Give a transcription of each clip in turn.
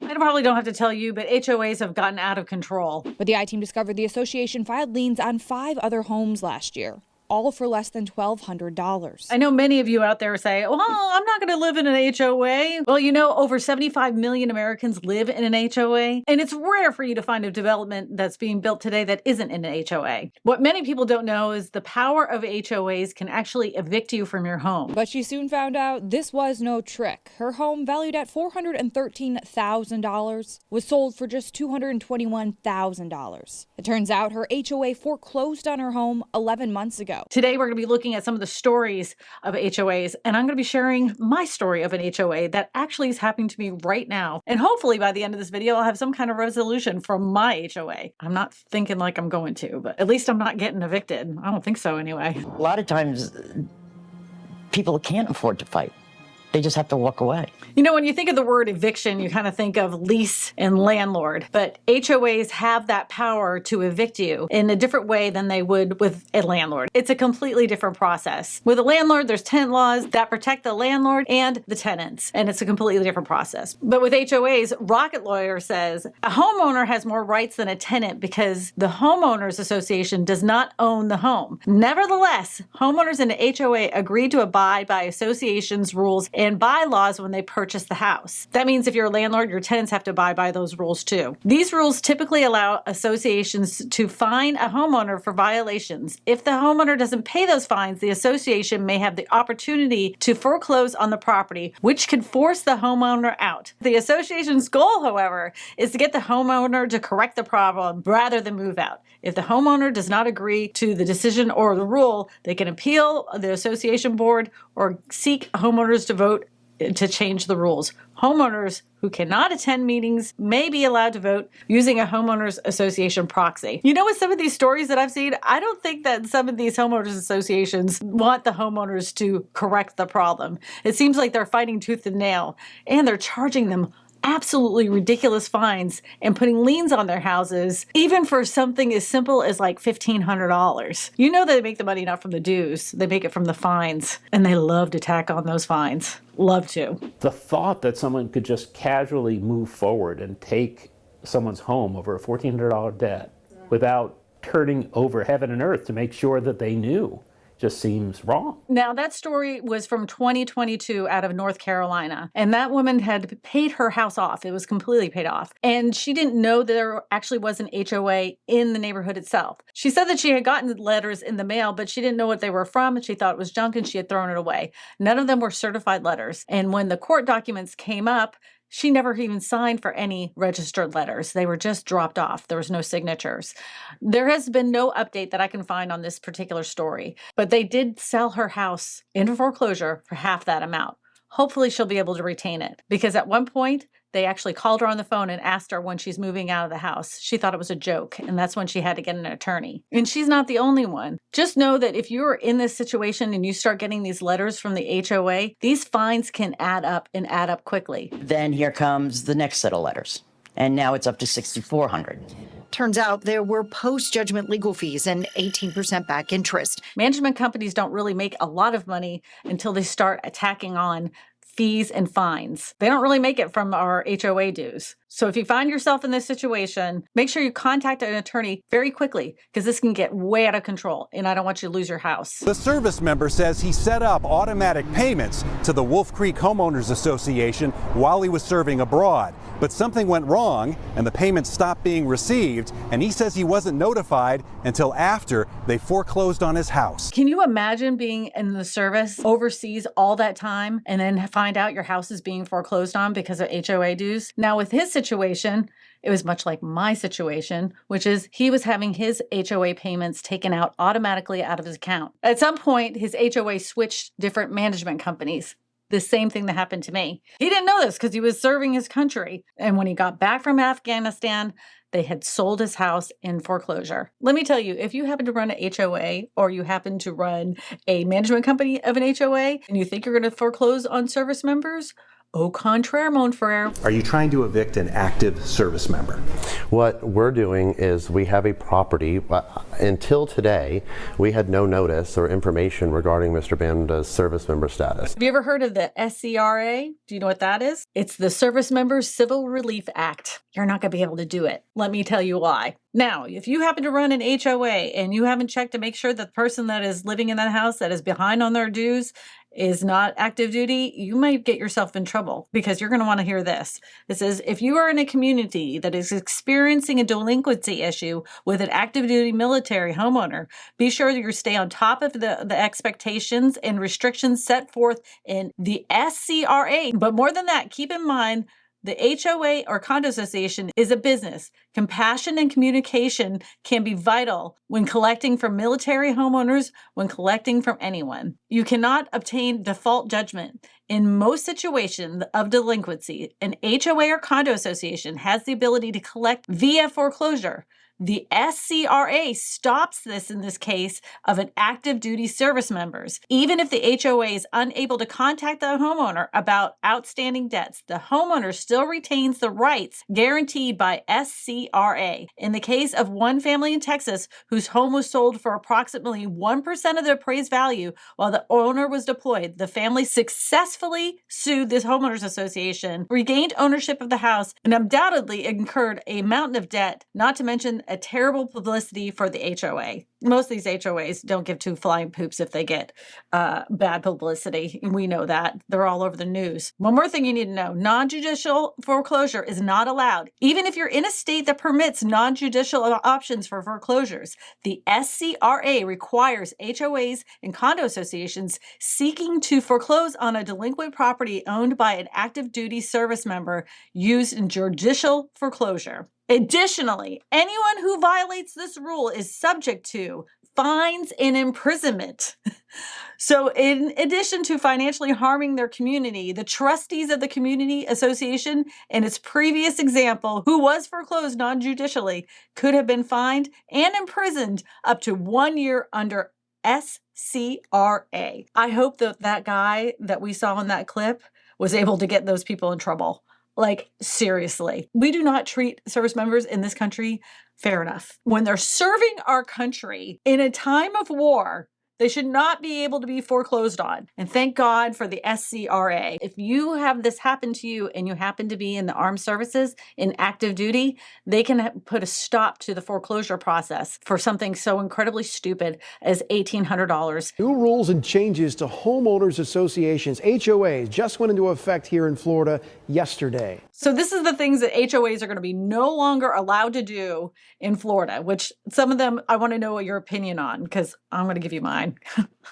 I probably don't have to tell you, but HOAs have gotten out of control. But the I-Team discovered the association filed liens on 5 other homes last year, all for less than $1,200. I know many of you out there say, well, I'm not going to live in an HOA. Well, you know, over 75 million Americans live in an HOA, and it's rare for you to find a development that's being built today that isn't in an HOA. What many people don't know is the power of HOAs can actually evict you from your home. But she soon found out this was no trick. Her home, valued at $413,000, was sold for just $221,000. It turns out her HOA foreclosed on her home 11 months ago. Today, we're going to be looking at some of the stories of HOAs, and I'm going to be sharing my story of an HOA that actually is happening to me right now. And hopefully by the end of this video, I'll have some kind of resolution from my HOA. I'm not thinking like I'm going to, but at least I'm not getting evicted. I don't think so anyway. A lot of times, people can't afford to fight. They just have to walk away. You know, when you think of the word eviction, you kind of think of lease and landlord, but HOAs have that power to evict you in a different way than they would with a landlord. It's a completely different process. With a landlord, there's tenant laws that protect the landlord and the tenants, and it's a completely different process. But with HOAs, Rocket Lawyer says a homeowner has more rights than a tenant because the Homeowners Association does not own the home. Nevertheless, homeowners in the HOA agreed to abide by association's rules and bylaws when they purchase the house. That means if you're a landlord, your tenants have to abide by those rules too. These rules typically allow associations to fine a homeowner for violations. If the homeowner doesn't pay those fines, the association may have the opportunity to foreclose on the property, which could force the homeowner out. The association's goal, however, is to get the homeowner to correct the problem rather than move out. If the homeowner does not agree to the decision or the rule, they can appeal the association board or seek homeowners to vote to change the rules. Homeowners who cannot attend meetings may be allowed to vote using a homeowners association proxy. You know, with some of these stories that I've seen, I don't think that some of these homeowners associations want the homeowners to correct the problem. It seems like they're fighting tooth and nail, and they're charging them absolutely ridiculous fines and putting liens on their houses, even for something as simple as like $1,500. You know they make the money not from the dues, they make it from the fines, and they love to tack on those fines. Love to. The thought that someone could just casually move forward and take someone's home over a $1,400 debt without turning over heaven and earth to make sure that they knew just seems wrong. Now, that story was from 2022 out of North Carolina, and that woman had paid her house off. It was completely paid off. And she didn't know that there actually was an HOA in the neighborhood itself. She said that she had gotten letters in the mail, but she didn't know what they were from, and she thought it was junk, and she had thrown it away. None of them were certified letters. And when the court documents came up, she never even signed for any registered letters. They were just dropped off. There was no signatures. There has been no update that I can find on this particular story, but they did sell her house into foreclosure for half that amount. Hopefully she'll be able to retain it, because at one point they actually called her on the phone and asked her when she's moving out of the house. She thought it was a joke, and that's when she had to get an attorney. And she's not the only one. Just know that if you're in this situation and you start getting these letters from the HOA, these fines can add up and add up quickly. Then here comes the next set of letters, and now it's up to $6,400. Turns out there were post-judgment legal fees and 18% back interest. Management companies don't really make a lot of money until they start attacking on fees and fines. They don't really make it from our HOA dues. So if you find yourself in this situation, make sure you contact an attorney very quickly, because this can get way out of control, and I don't want you to lose your house. The service member says he set up automatic payments to the Wolf Creek Homeowners Association while he was serving abroad. But something went wrong and the payments stopped being received, and he says he wasn't notified until after they foreclosed on his house. Can you imagine being in the service overseas all that time and then find out your house is being foreclosed on because of HOA dues? Now with his situation, it was much like my situation, which is he was having his HOA payments taken out automatically out of his account. At some point, his HOA switched different management companies. The same thing that happened to me. He didn't know this because he was serving his country. And when he got back from Afghanistan, they had sold his house in foreclosure. Let me tell you, if you happen to run an HOA or you happen to run a management company of an HOA and you think you're going to foreclose on service members, Au contraire, mon frere. Are you trying to evict an active service member? What we're doing is we have a property. Until today, we had no notice or information regarding Mr. Banda's service member status. Have you ever heard of the SCRA? Do you know what that is? It's the Service Members Civil Relief Act. You're not going to be able to do it. Let me tell you why. Now, if you happen to run an HOA and you haven't checked to make sure that the person that is living in that house that is behind on their dues is not active duty, you might get yourself in trouble because you're going to want to hear this. It says, if you are in a community that is experiencing a delinquency issue with an active duty military homeowner, be sure that you stay on top of the expectations and restrictions set forth in the SCRA. But more than that, keep in mind, the HOA or condo association is a business. Compassion and communication can be vital when collecting from military homeowners, when collecting from anyone. You cannot obtain default judgment. In most situations of delinquency, an HOA or condo association has the ability to collect via foreclosure. The SCRA stops this in this case of an active duty service members. Even if the HOA is unable to contact the homeowner about outstanding debts, the homeowner still retains the rights guaranteed by SCRA. In the case of one family in Texas whose home was sold for approximately 1% of the appraised value while the owner was deployed, the family successfully sued this homeowners association, regained ownership of the house, and undoubtedly incurred a mountain of debt, not to mention a terrible publicity for the HOA. Most of these HOAs don't give two flying poops if they get bad publicity. We know that. They're all over the news. One more thing you need to know. Non-judicial foreclosure is not allowed. Even if you're in a state that permits non-judicial options for foreclosures, the SCRA requires HOAs and condo associations seeking to foreclose on a delinquent property owned by an active duty service member used in judicial foreclosure. Additionally, anyone who violates this rule is subject to fines and imprisonment. So in addition to financially harming their community, the trustees of the community association in its previous example, who was foreclosed non-judicially, could have been fined and imprisoned up to 1 year under SCRA. I hope that guy that we saw in that clip was able to get those people in trouble. Like, seriously, we do not treat service members in this country fair enough. When they're serving our country in a time of war, they should not be able to be foreclosed on. And thank God for the SCRA. If you have this happen to you and you happen to be in the armed services in active duty, they can put a stop to the foreclosure process for something so incredibly stupid as $1,800. New rules and changes to homeowners associations, HOAs, just went into effect here in Florida yesterday. So this is the things that HOAs are going to be no longer allowed to do in Florida, which some of them I want to know what your opinion on, because I'm going to give you mine.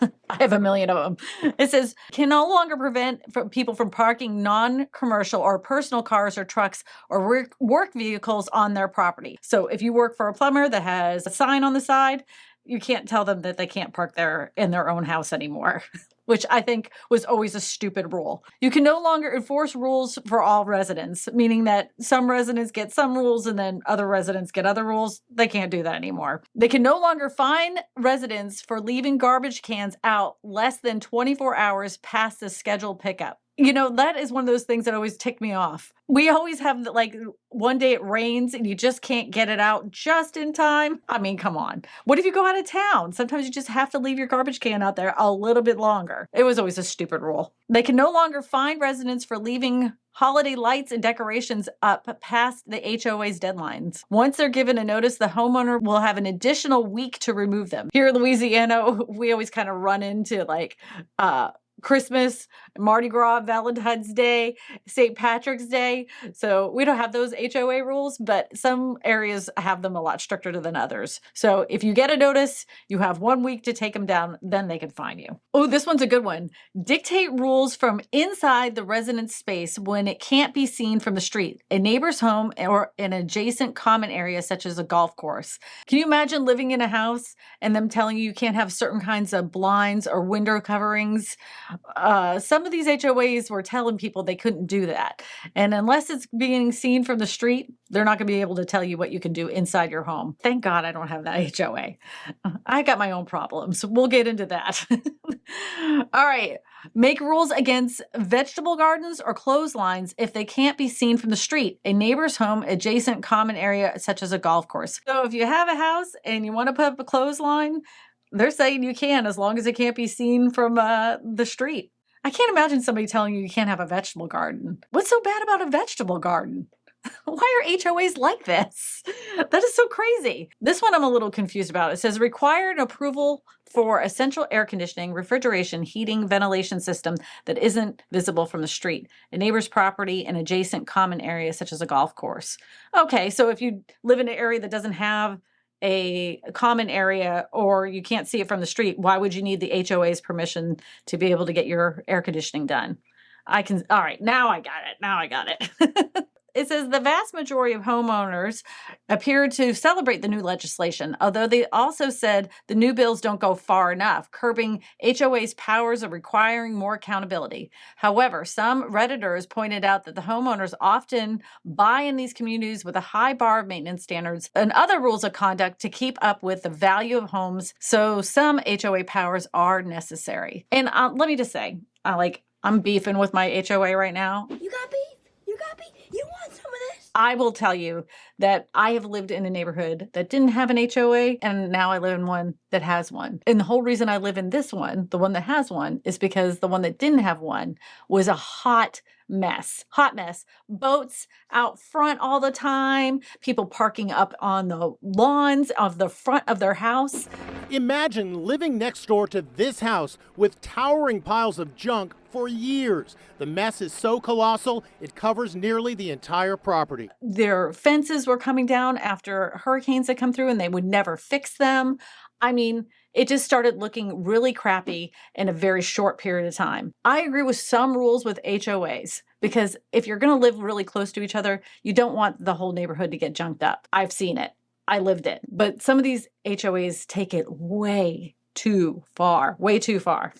I have a million of them. It says, can no longer prevent people from parking non-commercial or personal cars or trucks or work vehicles on their property. So if you work for a plumber that has a sign on the side, you can't tell them that they can't park there in their own house anymore. Which I think was always a stupid rule. You can no longer enforce rules for all residents, meaning that some residents get some rules and then other residents get other rules. They can't do that anymore. They can no longer fine residents for leaving garbage cans out less than 24 hours past the scheduled pickup. You know, that is one of those things that always tick me off. We always have like one day it rains and you just can't get it out just in time. I mean, come on. What if you go out of town? Sometimes you just have to leave your garbage can out there a little bit longer. It was always a stupid rule. They can no longer fine residents for leaving holiday lights and decorations up past the HOA's deadlines. Once they're given a notice, the homeowner will have an additional week to remove them. Here in Louisiana, we always kind of run into like, Christmas, Mardi Gras, Valentine's Day, St. Patrick's Day. So we don't have those HOA rules, but some areas have them a lot stricter than others. So if you get a notice, you have 1 week to take them down, then they can fine you. Oh, this one's a good one. Dictate rules from inside the residence space when it can't be seen from the street, a neighbor's home, or an adjacent common area such as a golf course. Can you imagine living in a house and them telling you you can't have certain kinds of blinds or window coverings Some of these HOAs were telling people they couldn't do that. And unless it's being seen from the street, they're not going to be able to tell you what you can do inside your home. Thank God I don't have that HOA. I got my own problems. We'll get into that. All right. Make rules against vegetable gardens or clotheslines if they can't be seen from the street, a neighbor's home, adjacent common area, such as a golf course. So if you have a house and you want to put up a clothesline, they're saying you can, as long as it can't be seen from the street. I can't imagine somebody telling you can't have a vegetable garden. What's so bad about a vegetable garden? Why are HOAs like this? That is so crazy. This one I'm a little confused about. It says required approval for a central air conditioning, refrigeration, heating, ventilation system that isn't visible from the street, a neighbor's property, and adjacent common area such as a golf course. Okay, so if you live in an area that doesn't have a common area or you can't see it from the street, why would you need the HOA's permission to be able to get your air conditioning done? All right, now I got it. It says the vast majority of homeowners appear to celebrate the new legislation, although they also said the new bills don't go far enough, curbing HOA's powers of requiring more accountability. However, some Redditors pointed out that the homeowners often buy in these communities with a high bar of maintenance standards and other rules of conduct to keep up with the value of homes, so some HOA powers are necessary. And let me just say, I'm beefing with my HOA right now. You got beef? You got beef? You want some of this? I will tell you that I have lived in a neighborhood that didn't have an HOA, and now I live in one that has one. And the whole reason I live in this one, the one that has one, is because the one that didn't have one was a hot mess. Boats out front all the time, people parking up on the lawns of the front of their house. Imagine living next door to this house with towering piles of junk for years. The mess is so colossal, it covers nearly the entire property. Their fences were coming down after hurricanes had come through and they would never fix them. I mean, it just started looking really crappy in a very short period of time. I agree with some rules with HOAs because if you're going to live really close to each other, you don't want the whole neighborhood to get junked up. I've seen it. I lived it. But some of these HOAs take it way too far.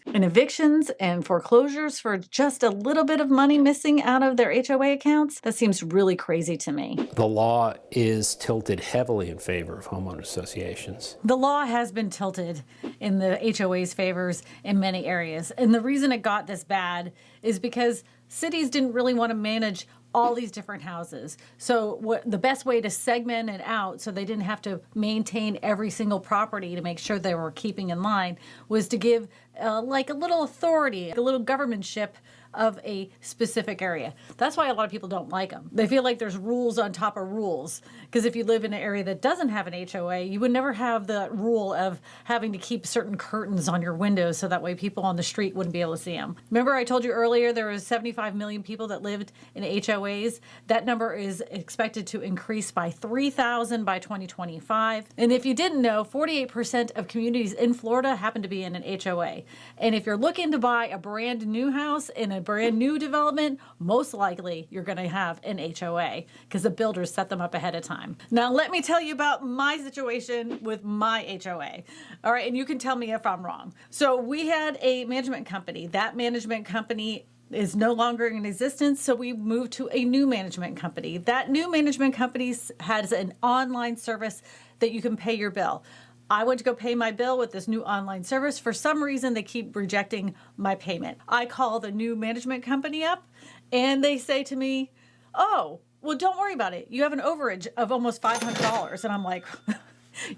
And evictions and foreclosures for just a little bit of money missing out of their HOA accounts, that seems really crazy to me. The law is tilted heavily in favor of homeowners associations. The law has been tilted in the HOA's favors in many areas. And the reason it got this bad is because cities didn't really want to manage all these different houses. So the best way to segment it out so they didn't have to maintain every single property to make sure they were keeping in line was to give like a little authority, a little governmentship of a specific area. That's why a lot of people don't like them. They feel like there's rules on top of rules. Because if you live in an area that doesn't have an HOA, you would never have the rule of having to keep certain curtains on your windows so that way people on the street wouldn't be able to see them. Remember I told you earlier there was 75 million people that lived in HOAs? That number is expected to increase by 3,000 by 2025. And if you didn't know, 48% of communities in Florida happen to be in an HOA. And if you're looking to buy a brand new house in a brand new development, most likely you're going to have an HOA because the builders set them up ahead of time. Now, let me tell you about my situation with my HOA. All right, and you can tell me if I'm wrong. So we had a management company. That management company is no longer in existence, so we moved to a new management company. That new management company has an online service that you can pay your bill. I went to go pay my bill with this new online service. For some reason, they keep rejecting my payment. I call the new management company up and they say to me, oh, well, don't worry about it. You have an overage of almost $500. And I'm like,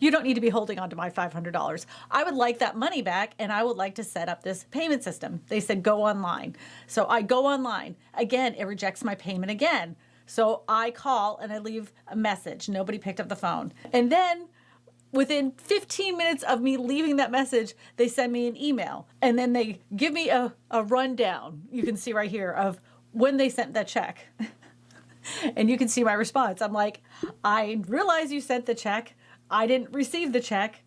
you don't need to be holding on to my $500. I would like that money back and I would like to set up this payment system. They said, go online. So I go online. Again, it rejects my payment again. So I call and I leave a message. Nobody picked up the phone. And then within 15 minutes of me leaving that message, they send me an email. And then they give me a rundown, you can see right here, of when they sent that check. And you can see my response. I'm like, I realize you sent the check. I didn't receive the check.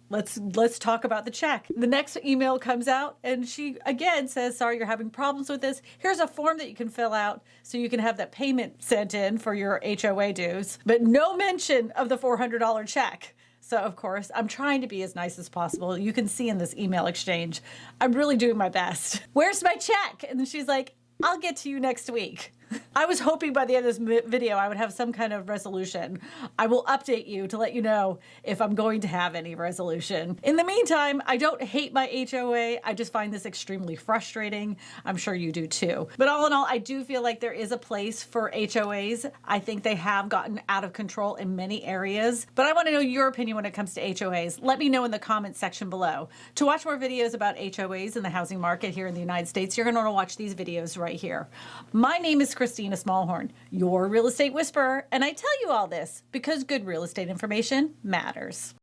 Let's talk about the check. The next email comes out and she again says, sorry, you're having problems with this. Here's a form that you can fill out so you can have that payment sent in for your HOA dues. But no mention of the $400 check. So, of course, I'm trying to be as nice as possible. You can see in this email exchange, I'm really doing my best. Where's my check? And she's like, I'll get to you next week. I was hoping by the end of this video I would have some kind of resolution. I will update you to let you know if I'm going to have any resolution. In the meantime, I don't hate my HOA. I just find this extremely frustrating. I'm sure you do too. But all in all, I do feel like there is a place for HOAs. I think they have gotten out of control in many areas. But I want to know your opinion when it comes to HOAs. Let me know in the comments section below. To watch more videos about HOAs in the housing market here in the United States, you're going to want to watch these videos right here. My name is Kristina Smallhorn, your real estate whisperer, and I tell you all this because good real estate information matters.